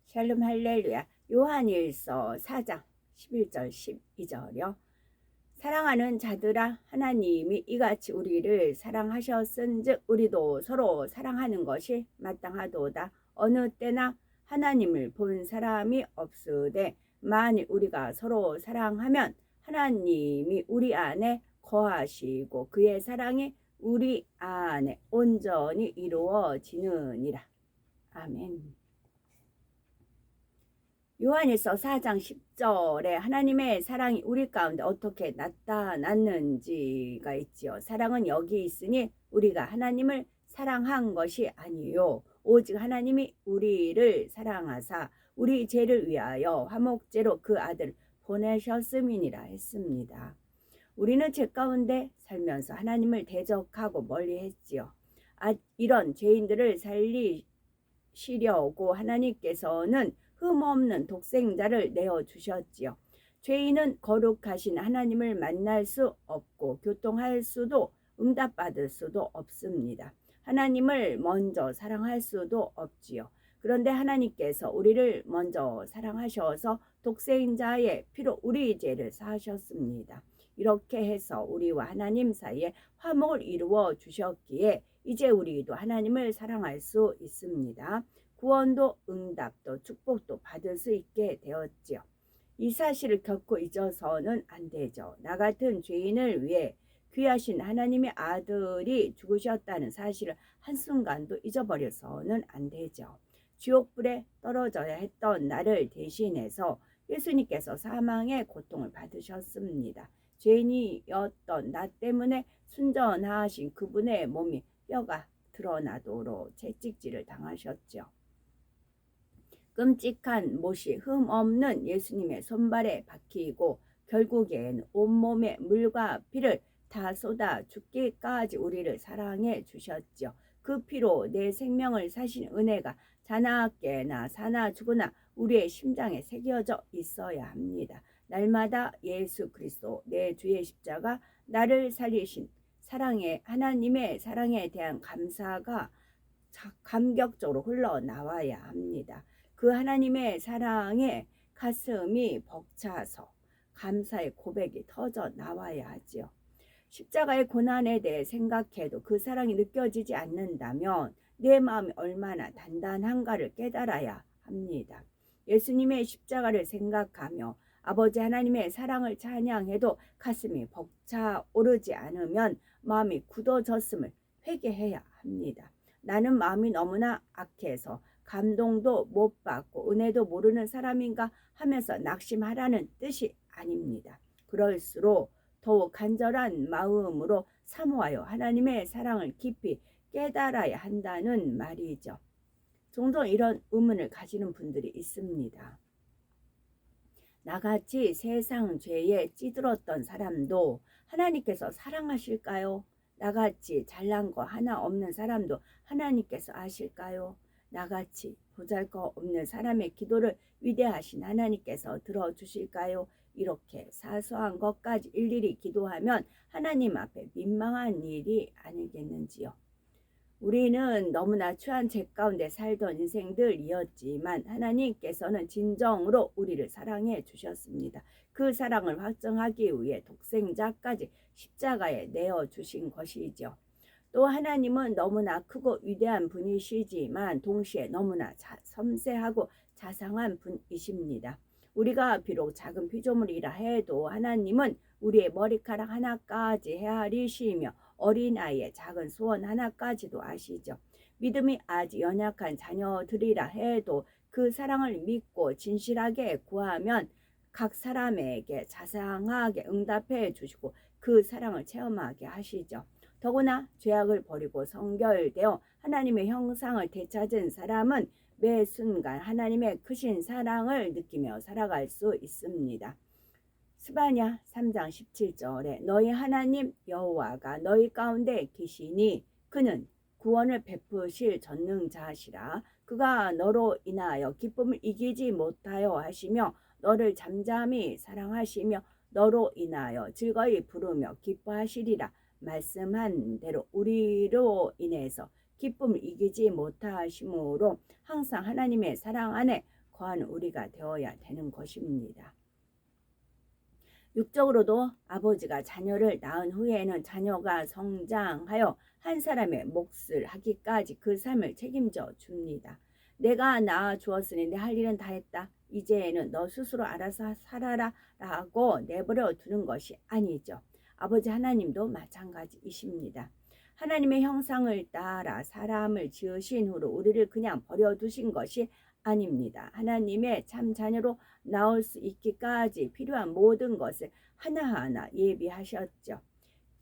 샬롬 할렐루야. 요한일서 4장 11절 12절이요. 사랑하는 자들아, 하나님이 이같이 우리를 사랑하셨은즉 우리도 서로 사랑하는 것이 마땅하도다. 어느 때나 하나님을 본 사람이 없으되 만일 우리가 서로 사랑하면 하나님이 우리 안에 거하시고 그의 사랑이 우리 안에 온전히 이루어지느니라. 아멘. 요한일서 4장 10절에 하나님의 사랑이 우리 가운데 어떻게 나타났는지가 있지요. 사랑은 여기 있으니 우리가 하나님을 사랑한 것이 아니요 오직 하나님이 우리를 사랑하사 우리 죄를 위하여 화목제로 그 아들을 보내셨음이니라 했습니다. 우리는 죄 가운데 살면서 하나님을 대적하고 멀리했지요. 이런 죄인들을 살리시려고 하나님께서는 흠없는 독생자를 내어주셨지요. 죄인은 거룩하신 하나님을 만날 수 없고 교통할 수도 응답받을 수도 없습니다. 하나님을 먼저 사랑할 수도 없지요. 그런데 하나님께서 우리를 먼저 사랑하셔서 독생자의 피로 우리 죄를 사하셨습니다. 이렇게 해서 우리와 하나님 사이에 화목을 이루어 주셨기에 이제 우리도 하나님을 사랑할 수 있습니다. 구원도 응답도 축복도 받을 수 있게 되었지요. 이 사실을 결코 잊어서는 안 되죠. 나 같은 죄인을 위해 귀하신 하나님의 아들이 죽으셨다는 사실을 한순간도 잊어버려서는 안 되죠. 지옥불에 떨어져야 했던 나를 대신해서 예수님께서 사망의 고통을 받으셨습니다. 죄인이었던 나 때문에 순전하신 그분의 몸이 뼈가 드러나도록 채찍질을 당하셨죠. 끔찍한 못이 흠없는 예수님의 손발에 박히고 결국엔 온몸에 물과 피를 다 쏟아 죽기까지 우리를 사랑해 주셨죠. 그 피로 내 생명을 사신 은혜가 자나깨나 사나 죽으나 우리의 심장에 새겨져 있어야 합니다. 날마다 예수 그리스도 내 주의 십자가 나를 살리신 사랑의 하나님의 사랑에 대한 감사가 감격적으로 흘러나와야 합니다. 그 하나님의 사랑에 가슴이 벅차서 감사의 고백이 터져 나와야 하지요. 십자가의 고난에 대해 생각해도 그 사랑이 느껴지지 않는다면 내 마음이 얼마나 단단한가를 깨달아야 합니다. 예수님의 십자가를 생각하며 아버지 하나님의 사랑을 찬양해도 가슴이 벅차오르지 않으면 마음이 굳어졌음을 회개해야 합니다. 나는 마음이 너무나 악해서 감동도 못 받고 은혜도 모르는 사람인가 하면서 낙심하라는 뜻이 아닙니다. 그럴수록 더욱 간절한 마음으로 사모하여 하나님의 사랑을 깊이 깨달아야 한다는 말이죠. 종종 이런 의문을 가지는 분들이 있습니다. 나같이 세상 죄에 찌들었던 사람도 하나님께서 사랑하실까요? 나같이 잘난 거 하나 없는 사람도 하나님께서 아실까요? 나같이 보잘것없는 사람의 기도를 위대하신 하나님께서 들어주실까요? 이렇게 사소한 것까지 일일이 기도하면 하나님 앞에 민망한 일이 아니겠는지요. 우리는 너무나 추한 죄 가운데 살던 인생들이었지만 하나님께서는 진정으로 우리를 사랑해 주셨습니다. 그 사랑을 확증하기 위해 독생자까지 십자가에 내어주신 것이죠. 또 하나님은 너무나 크고 위대한 분이시지만 동시에 너무나 섬세하고 자상한 분이십니다. 우리가 비록 작은 피조물이라 해도 하나님은 우리의 머리카락 하나까지 헤아리시며 어린아이의 작은 소원 하나까지도 아시죠. 믿음이 아주 연약한 자녀들이라 해도 그 사랑을 믿고 진실하게 구하면 각 사람에게 자상하게 응답해 주시고 그 사랑을 체험하게 하시죠. 더구나 죄악을 버리고 성결되어 하나님의 형상을 되찾은 사람은 매 순간 하나님의 크신 사랑을 느끼며 살아갈 수 있습니다. 스바냐 3장 17절에 너희 하나님 여호와가 너희 가운데 계시니 그는 구원을 베푸실 전능자시라. 그가 너로 인하여 기쁨을 이기지 못하여 하시며 너를 잠잠히 사랑하시며 너로 인하여 즐거이 부르며 기뻐하시리라. 말씀한 대로 우리로 인해서 기쁨을 이기지 못하심으로 항상 하나님의 사랑 안에 거하는 우리가 되어야 되는 것입니다. 육적으로도 아버지가 자녀를 낳은 후에는 자녀가 성장하여 한 사람의 몫을 하기까지 그 삶을 책임져 줍니다. 내가 낳아 주었으니 내 할 일은 다 했다. 이제는 너 스스로 알아서 살아라 라고 내버려 두는 것이 아니죠. 아버지 하나님도 마찬가지이십니다. 하나님의 형상을 따라 사람을 지으신 후로 우리를 그냥 버려두신 것이 아닙니다. 하나님의 참 자녀로 나올 수 있기까지 필요한 모든 것을 하나하나 예비하셨죠.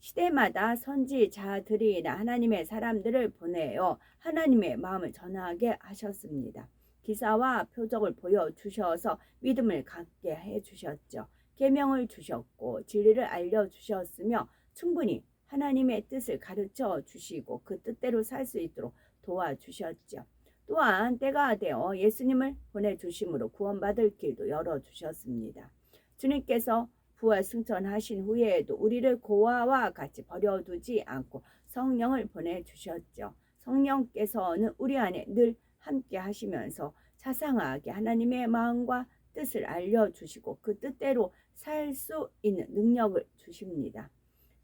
시대마다 선지자들이나 하나님의 사람들을 보내어 하나님의 마음을 전하게 하셨습니다. 기사와 표적을 보여주셔서 믿음을 갖게 해주셨죠. 계명을 주셨고 진리를 알려주셨으며 충분히 하나님의 뜻을 가르쳐 주시고 그 뜻대로 살 수 있도록 도와주셨죠. 또한 때가 되어 예수님을 보내주심으로 구원받을 길도 열어주셨습니다. 주님께서 부활 승천하신 후에도 우리를 고아와 같이 버려두지 않고 성령을 보내주셨죠. 성령께서는 우리 안에 늘 함께 하시면서 자상하게 하나님의 마음과 뜻을 알려주시고 그 뜻대로 살 수 있는 능력을 주십니다.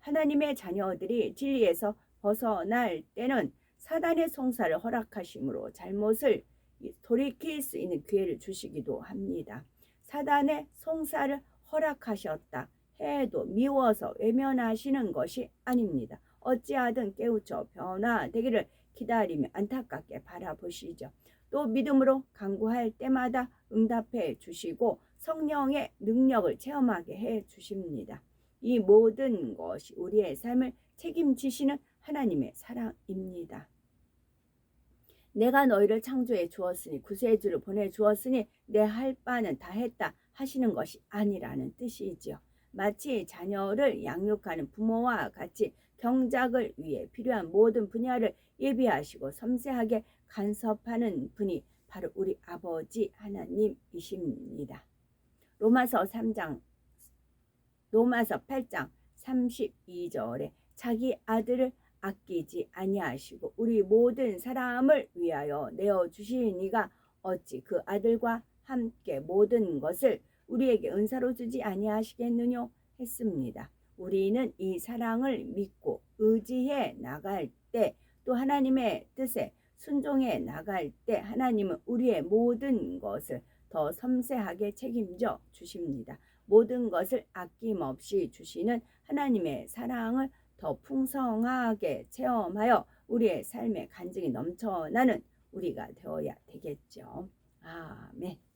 하나님의 자녀들이 진리에서 벗어날 때는 사단의 송사를 허락하심으로 잘못을 돌이킬 수 있는 기회를 주시기도 합니다. 사단의 송사를 허락하셨다 해도 미워서 외면하시는 것이 아닙니다. 어찌하든 깨우쳐 변화되기를 기다리며 안타깝게 바라보시죠. 또 믿음으로 간구할 때마다 응답해 주시고 성령의 능력을 체험하게 해 주십니다. 이 모든 것이 우리의 삶을 책임지시는 하나님의 사랑입니다. 내가 너희를 창조해 주었으니 구세주를 보내주었으니 내 할 바는 다 했다 하시는 것이 아니라는 뜻이지요. 마치 자녀를 양육하는 부모와 같이 경작을 위해 필요한 모든 분야를 예비하시고 섬세하게 간섭하는 분이 바로 우리 아버지 하나님이십니다. 로마서 8장 32절에 자기 아들을 아끼지 아니하시고 우리 모든 사람을 위하여 내어주시니가 어찌 그 아들과 함께 모든 것을 우리에게 은사로 주지 아니하시겠느냐 했습니다. 우리는 이 사랑을 믿고 의지해 나갈 때 또 하나님의 뜻에 순종해 나갈 때 하나님은 우리의 모든 것을 더 섬세하게 책임져 주십니다. 모든 것을 아낌없이 주시는 하나님의 사랑을 더 풍성하게 체험하여 우리의 삶의 간증이 넘쳐나는 우리가 되어야 되겠죠. 아멘.